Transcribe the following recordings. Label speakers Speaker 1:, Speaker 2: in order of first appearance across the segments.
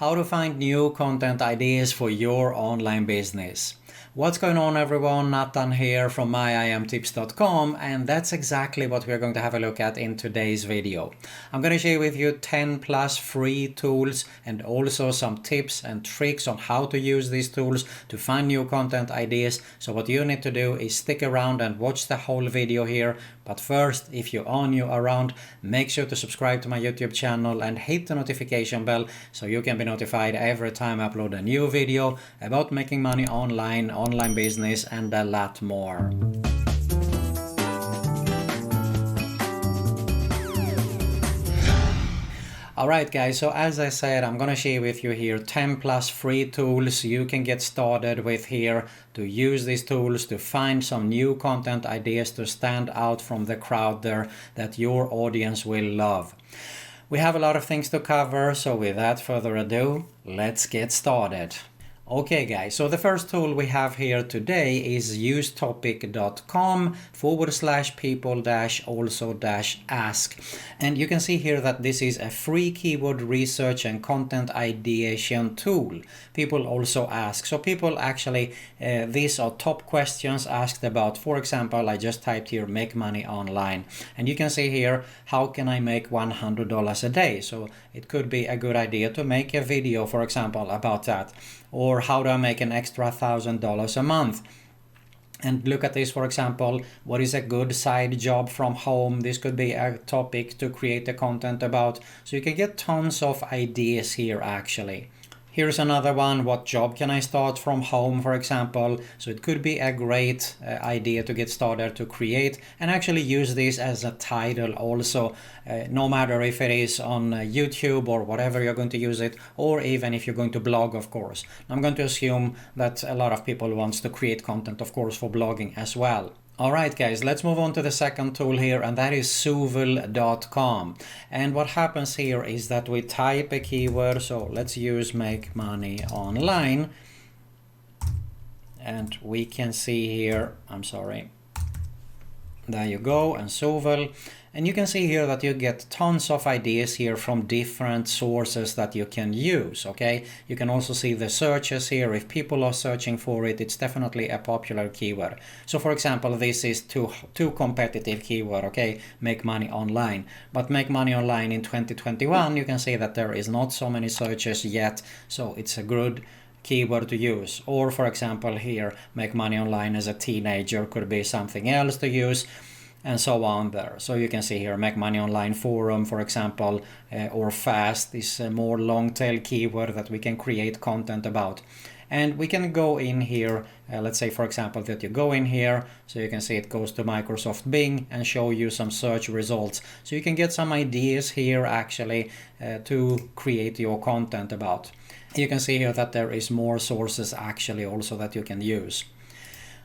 Speaker 1: How to find new content ideas for your online business. What's going on, everyone? Nathan here from myimtips.com, and that's exactly what we're going to have a look at in today's video. I'm going to share with you 10 plus free tools and also some tips and tricks on how to use these tools to find new content ideas. So what you need to do is stick around and watch the whole video here. But first, if you are new around, make sure to subscribe to my YouTube channel and hit the notification bell so you can be notified every time I upload a new video about making money online, online business, and a lot more. Alright guys, so as I said, I'm gonna share with you here 10 plus free tools you can get started with here to use these tools to find some new content ideas to stand out from the crowd there that your audience will love. We have a lot of things to cover, so without further ado, let's get started. Okay guys, so the first tool we have here today is usetopic.com/people-also-ask. And you can see here that this is a free keyword research and content ideation tool. People also ask. So people actually, these are top questions asked about. For example, I just typed here, make money online. And you can see here, how can I make $100 a day? So it could be a good idea to make a video, for example, about that. Or how do I make an extra $1,000 a month? And look at this, for example, what is a good side job from home? This could be a topic to create the content about. So you can get tons of ideas here actually. Here's another one, what job can I start from home, for example. So it could be a great idea to get started to create and actually use this as a title also, no matter if it is on YouTube or whatever you're going to use it, or even if you're going to blog, of course. I'm going to assume that a lot of people want to create content, of course, for blogging as well. Alright guys, let's move on to the second tool here, and that is Souvle.com. And what happens here is that we type a keyword, so let's use make money online. And we can see here, there you go, and Souvle. And you can see here that you get tons of ideas here from different sources that you can use, okay? You can also see the searches here. If people are searching for it, it's definitely a popular keyword. So for example, this is too competitive keyword, okay? Make money online. But make money online in 2021, you can see that there is not so many searches yet, so it's a good keyword to use. Or for example here, make money online as a teenager could be something else to use, and so on there. So you can see here, make money online forum, for example, or fast is a more long tail keyword that we can create content about. And we can go in here, let's say for example that you go in here, so you can see it goes to Microsoft Bing and show you some search results. So you can get some ideas here actually to create your content about. You can see here that there is more sources actually also that you can use.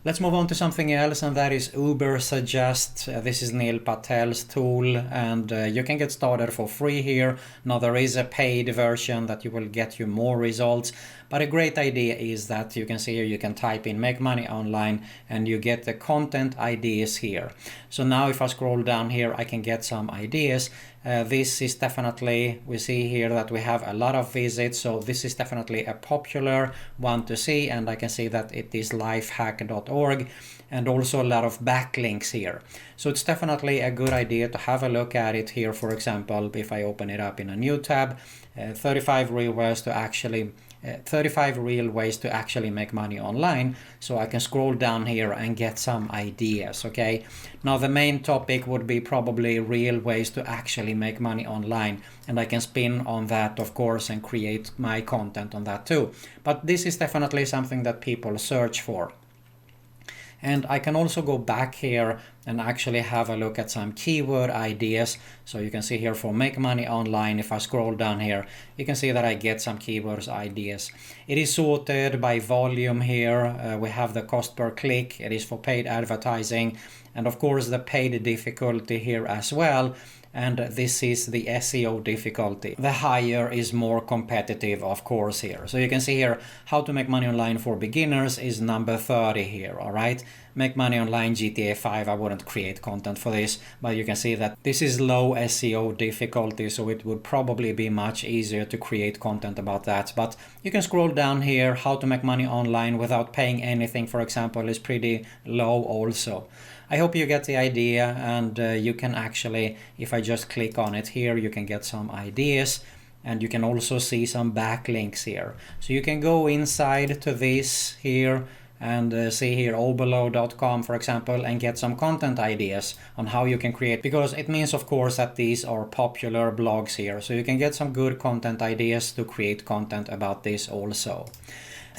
Speaker 1: Let's move on to something else, and that is Ubersuggest. This is Neil Patel's tool, and you can get started for free here. Now there is a paid version that will get you more results, but a great idea is that you can see here you can type in make money online and you get the content ideas here. So now if I scroll down here, I can get some ideas. This is definitely, we see here that we have a lot of visits, so this is definitely a popular one to see, and I can see that it is lifehack.org and also a lot of backlinks here. So it's definitely a good idea to have a look at it here. For example, if I open it up in a new tab, 35 real ways to actually make money online. So I can scroll down here and get some ideas, okay? Now the main topic would be probably real ways to actually make money online, and I can spin on that, of course, and create my content on that too. But this is definitely something that people search for. And I can also go back here and actually have a look at some keyword ideas. So you can see here for make money online, if I scroll down here, you can see that I get some keywords ideas. It is sorted by volume here. We have the cost per click. It is for paid advertising. And of course the paid difficulty here as well. And this is the SEO difficulty. The higher is more competitive, of course, here. So you can see here how to make money online for beginners is number 30 here, all right? Make Money Online GTA 5, I wouldn't create content for this, but you can see that this is low SEO difficulty, so it would probably be much easier to create content about that. But you can scroll down here. How to make money online without paying anything, for example, is pretty low also. I hope you get the idea, and you can actually, if I just click on it here, you can get some ideas, and you can also see some backlinks here. So you can go inside to this here and see here obelow.com, for example, and get some content ideas on how you can create, because it means of course that these are popular blogs here, so you can get some good content ideas to create content about this also.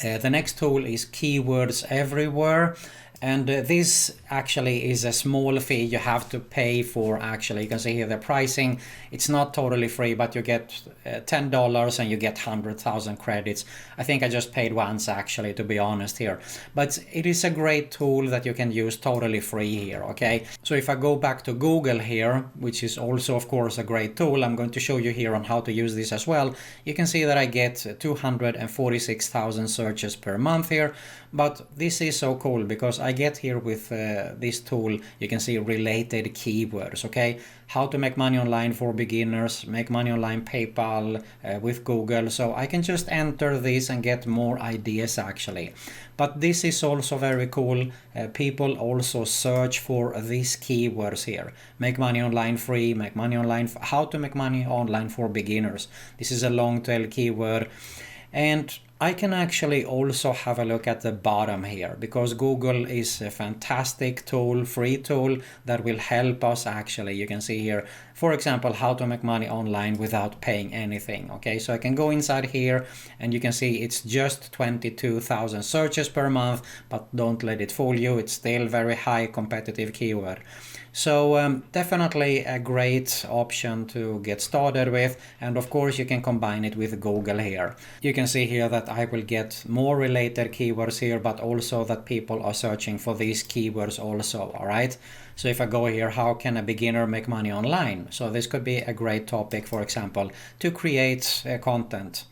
Speaker 1: The next tool is Keywords Everywhere. And this actually is a small fee you have to pay for. Actually, you can see here the pricing. It's not totally free, but you get $10 and you get 100,000 credits. I think I just paid once actually, to be honest here. But it is a great tool that you can use totally free here, okay? So if I go back to Google here, which is also of course a great tool, I'm going to show you here on how to use this as well. You can see that I get 246,000 searches per month here. But this is so cool because I get here with this tool, you can see related keywords, okay? How to make money online for beginners, make money online PayPal with Google. So I can just enter this and get more ideas actually. But this is also very cool. People also search for these keywords here. Make money online free, make money online, how to make money online for beginners. This is a long tail keyword. And I can actually also have a look at the bottom here, because Google is a fantastic tool, free tool that will help us actually. You can see here, for example, how to make money online without paying anything. Okay, so I can go inside here and you can see it's just 22,000 searches per month, but don't let it fool you. It's still very high competitive keyword. So definitely a great option to get started with, and of course you can combine it with Google here. You can see here that I will get more related keywords here, but also that people are searching for these keywords also, alright? So if I go here, how can a beginner make money online? So this could be a great topic, for example, to create content.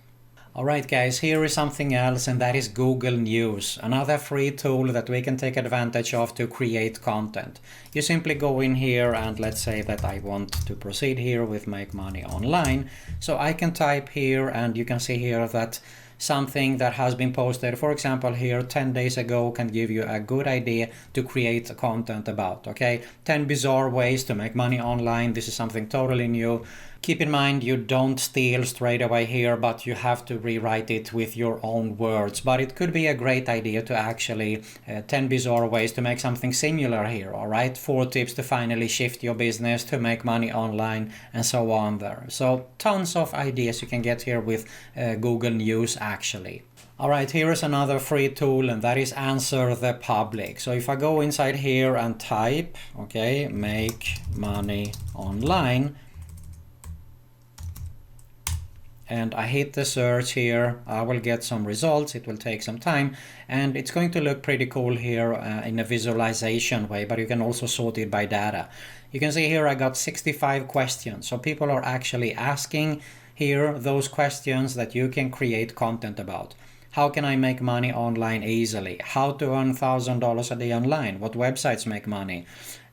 Speaker 1: Alright guys, here is something else, and that is Google News, another free tool that we can take advantage of to create content. You simply go in here and let's say that I want to proceed here with make money online. So I can type here and you can see here that something that has been posted, for example here 10 days ago, can give you a good idea to create content about, okay? 10 bizarre ways to make money online. This is something totally new. Keep in mind you don't steal straight away here, but you have to rewrite it with your own words. But it could be a great idea to actually 10 bizarre ways to make something similar here, alright? 4 tips to finally shift your business to make money online, and so on there. So tons of ideas you can get here with Google News actually. Alright, here is another free tool, and that is Answer the Public. So if I go inside here and type, okay, make money online, and I hit the search here, I will get some results. It will take some time, and it's going to look pretty cool here in a visualization way, but you can also sort it by data. You can see here I got 65 questions, so people are actually asking here those questions that you can create content about. How can I make money online easily? How to earn $1,000 a day online? What websites make money?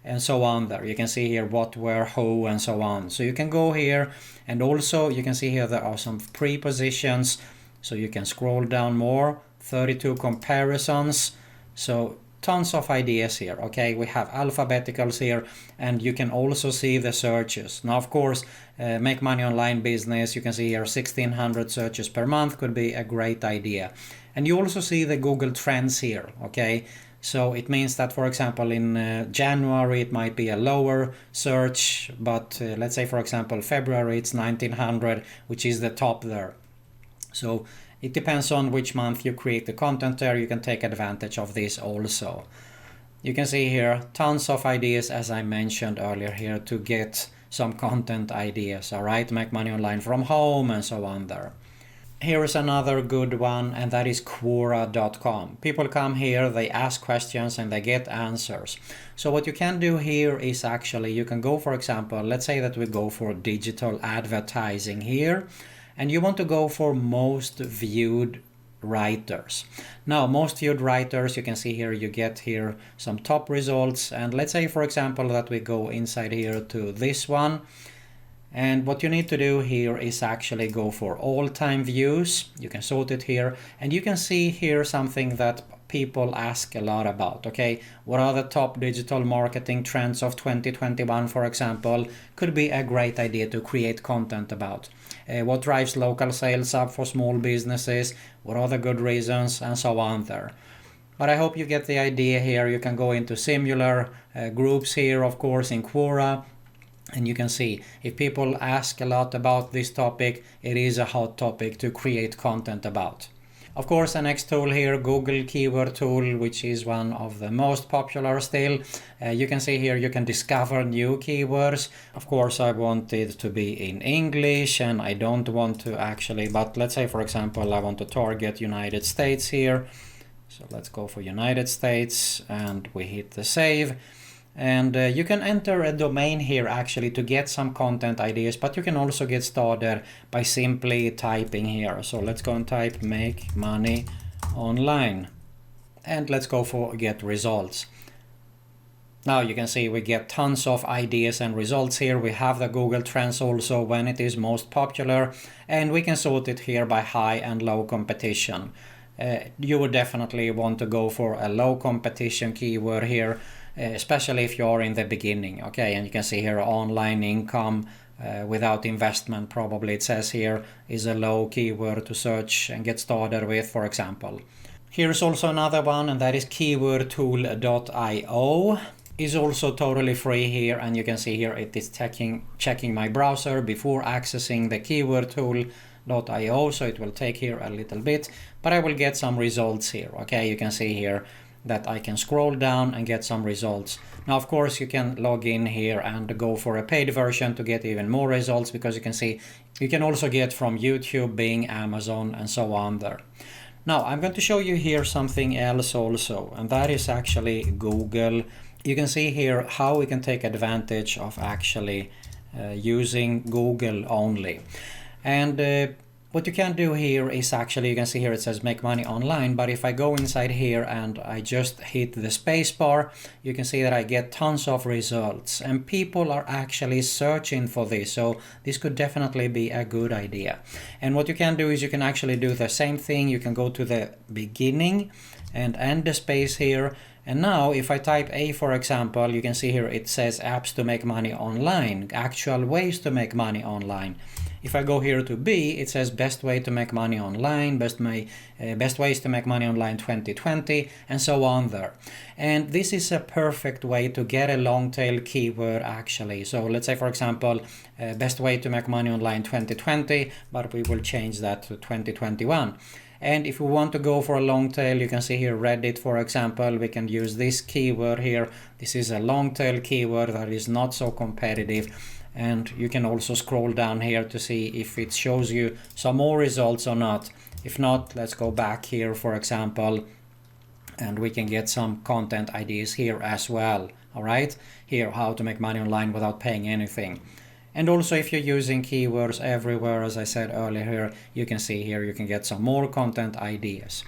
Speaker 1: And so on there. You can see here what, where, who, and so on. So you can go here, and also you can see here there are some prepositions, so you can scroll down more, 32 comparisons, so tons of ideas here. Okay, we have alphabeticals here, and you can also see the searches. Now of course, make money online business, you can see here 1,600 searches per month could be a great idea. And you also see the Google Trends here, okay? So it means that, for example, in January it might be a lower search, but let's say, for example, February it's 1,900, which is the top there. So it depends on which month you create the content there. You can take advantage of this also. You can see here tons of ideas, as I mentioned earlier here, to get some content ideas, all right? Make money online from home and so on there. Here is another good one, and that is Quora.com. People come here, they ask questions, and they get answers. So what you can do here is actually, you can go, for example, let's say that we go for digital advertising here, and you want to go for most viewed writers. Now, most viewed writers, you can see here, you get here some top results. And let's say, for example, that we go inside here to this one. And what you need to do here is actually go for all-time views. You can sort it here, and you can see here something that people ask a lot about. Okay, what are the top digital marketing trends of 2021, for example? Could be a great idea to create content about. What drives local sales up for small businesses? What are the good reasons? And so on there. But I hope you get the idea here. You can go into similar groups here, of course, in Quora. And you can see if people ask a lot about this topic, it is a hot topic to create content about. Of course, the next tool here, Google Keyword Tool, which is one of the most popular still. You can see here you can discover new keywords. Of course, I want it to be in English, and I don't want to actually, but let's say, for example, I want to target United States here. So let's go for United States, and we hit the save. And you can enter a domain here actually to get some content ideas, but you can also get started by simply typing here. So let's go and type make money online, and let's go for get results. Now you can see we get tons of ideas and results here. We have the Google Trends also when it is most popular, and we can sort it here by high and low competition. You would definitely want to go for a low competition keyword here, especially if you're in the beginning. Okay, and you can see here online income without investment, probably it says here, is a low keyword to search and get started with, for example. Here's also another one, and that is keywordtool.io. Is also totally free here, and you can see here it is checking my browser before accessing the keywordtool.io, so it will take here a little bit, but I will get some results here. Okay, you can see here that I can scroll down and get some results. Now, of course, you can log in here and go for a paid version to get even more results, because you can see you can also get from YouTube, Bing, Amazon, and so on there. Now, I'm going to show you here something else also, and that is actually Google. You can see here how we can take advantage of actually using Google only. And what you can do here is actually, you can see here it says make money online, but if I go inside here and I just hit the space bar, you can see that I get tons of results, and people are actually searching for this, so this could definitely be a good idea. And what you can do is you can actually do the same thing. You can go to the beginning and end the space here. And now if I type A, for example, you can see here it says apps to make money online, actual ways to make money online. If I go here to B, it says best way to make money online, best ways to make money online 2020, and so on there. And this is a perfect way to get a long tail keyword actually. So let's say, for example, best way to make money online 2020, but we will change that to 2021. And if we want to go for a long tail, you can see here Reddit, for example, we can use this keyword here. This is a long tail keyword that is not so competitive. And you can also scroll down here to see if it shows you some more results or not. If not, let's go back here, for example, and we can get some content ideas here as well. All right, here, how to make money online without paying anything. And also if you're using keywords everywhere, as I said earlier here, you can see here you can get some more content ideas.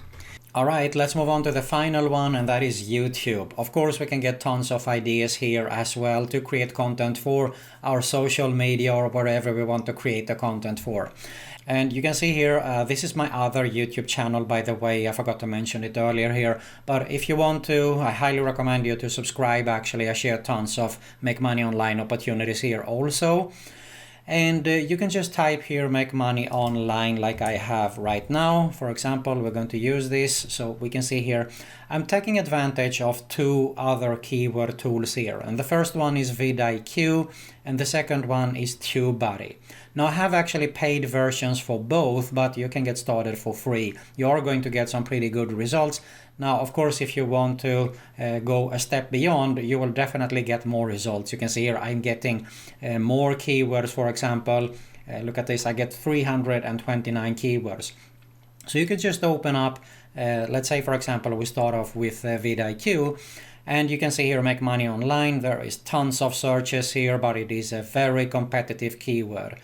Speaker 1: All right, let's move on to the final one, and that is YouTube. Of course, we can get tons of ideas here as well to create content for our social media or wherever we want to create the content for. And you can see here, this is my other YouTube channel, by the way. I forgot to mention it earlier here. But if you want to, I highly recommend you to subscribe. Actually, I share tons of make money online opportunities here also. And you can just type here make money online like I have right now. For example, we're going to use this. So we can see here I'm taking advantage of two other keyword tools here. And the first one is vidIQ and the second one is TubeBuddy. Now I have actually paid versions for both, but you can get started for free. You are going to get some pretty good results. Now, of course, if you want to go a step beyond, you will definitely get more results. You can see here I'm getting more keywords, for example. Look at this, I get 329 keywords. So you could just open up, let's say, for example, we start off with vidIQ. And you can see here, make money online. There is tons of searches here, but it is a very competitive keyword.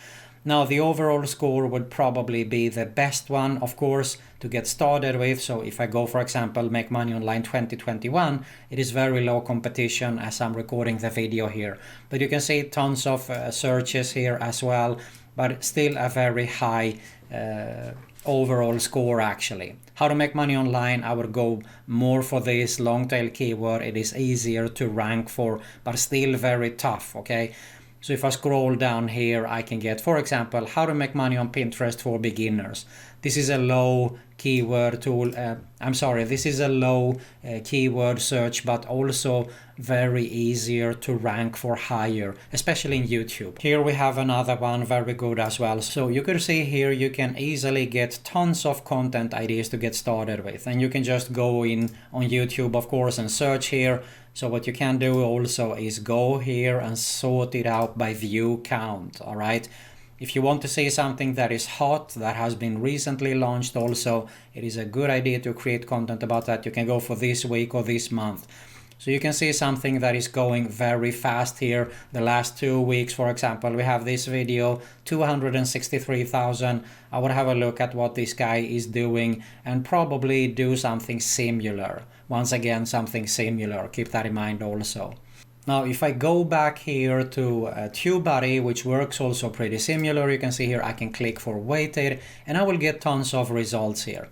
Speaker 1: Now the overall score would probably be the best one, of course, to get started with. So if I go, for example, Make Money Online 2021, it is very low competition as I'm recording the video here. But you can see tons of searches here as well, but still a very high overall score actually. How to make money online, I would go more for this long tail keyword. It is easier to rank for, but still very tough, okay? So if I scroll down here, I can get, for example, how to make money on Pinterest for beginners. This is a low keyword tool. This is a low keyword search, but also very easier to rank for higher, especially in YouTube. Here we have another one, very good as well. So you can see here, you can easily get tons of content ideas to get started with. And you can just go in on YouTube, of course, and search here. So what you can do also is go here and sort it out by view count, all right? If you want to see something that is hot, that has been recently launched also, it is a good idea to create content about that. You can go for this week or this month. So you can see something that is going very fast here. The last 2 weeks, for example, we have this video, 263,000. I would have a look at what this guy is doing and probably do something similar. Once again, something similar. Keep that in mind also. Now, if I go back here to TubeBuddy, which works also pretty similar, you can see here I can click for weighted and I will get tons of results here.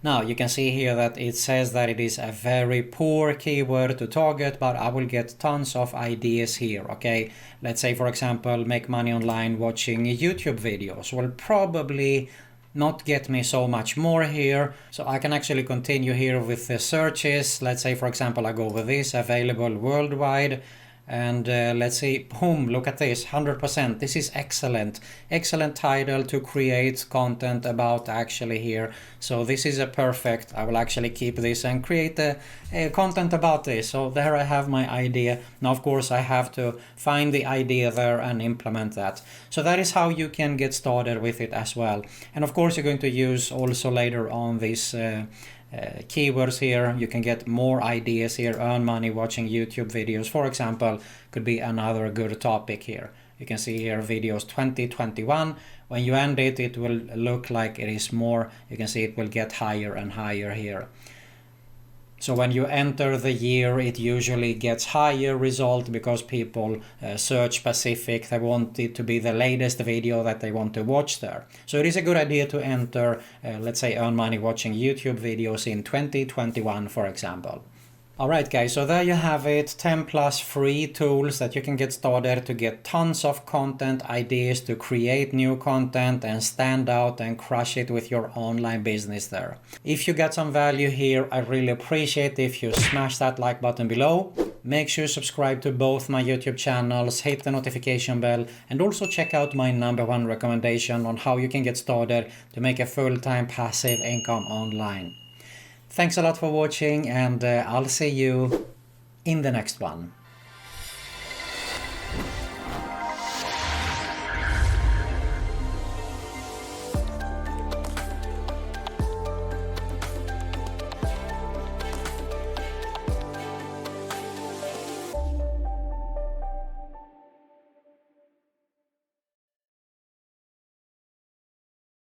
Speaker 1: Now, you can see here that it says that it is a very poor keyword to target, but I will get tons of ideas here, okay? Let's say, for example, make money online watching YouTube videos will probably not get me so much more here. So I can actually continue here with the searches. Let's say, for example, I go with this, available worldwide. And let's see, boom, look at this, 100%. This is excellent. Excellent title to create content about actually here. So this is a perfect, I will actually keep this and create a content about this. So there I have my idea. Now, of course, I have to find the idea there and implement that. So that is how you can get started with it as well. And of course, you're going to use also later on this keywords here. You can get more ideas here. Earn money watching YouTube videos, for example, could be another good topic here. You can see here videos 2021. When you end it, it will look like it is more. You can see it will get higher and higher here. So when you enter the year, it usually gets higher result because people search specific. They want it to be the latest video that they want to watch there. So it is a good idea to enter, let's say, earn money watching YouTube videos in 2021, for example. Alright guys, so there you have it, 10 plus free tools that you can get started to get tons of content ideas to create new content and stand out and crush it with your online business there. If you got some value here, I really appreciate if you smash that like button below. Make sure you subscribe to both my YouTube channels, hit the notification bell, and also check out my #1 recommendation on how you can get started to make a full-time passive income online. Thanks a lot for watching, and I'll see you in the next one.